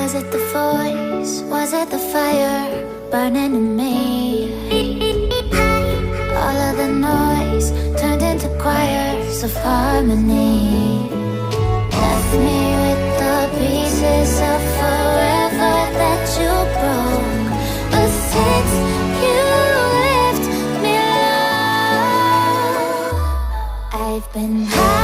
Was it the voice? Was it the fire burning in me? All of the noise turned into choirs of harmony. Left me with the pieces of forever that you broke. But since you left me alone, I've been high.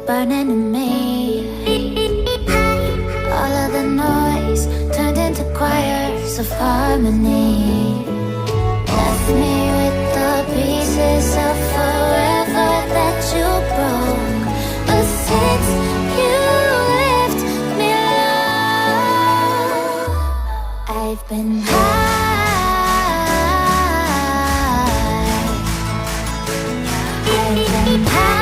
Burning in me. All of the noise turned into choirs of harmony. Left me with the pieces of forever that you broke. But since you left me alone, I've been high. I've been high.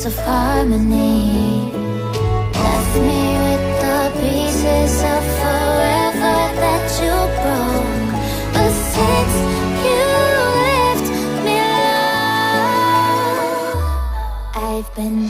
choirs of harmony. Left me with the pieces of forever that you broke. But since you left me alone, I've been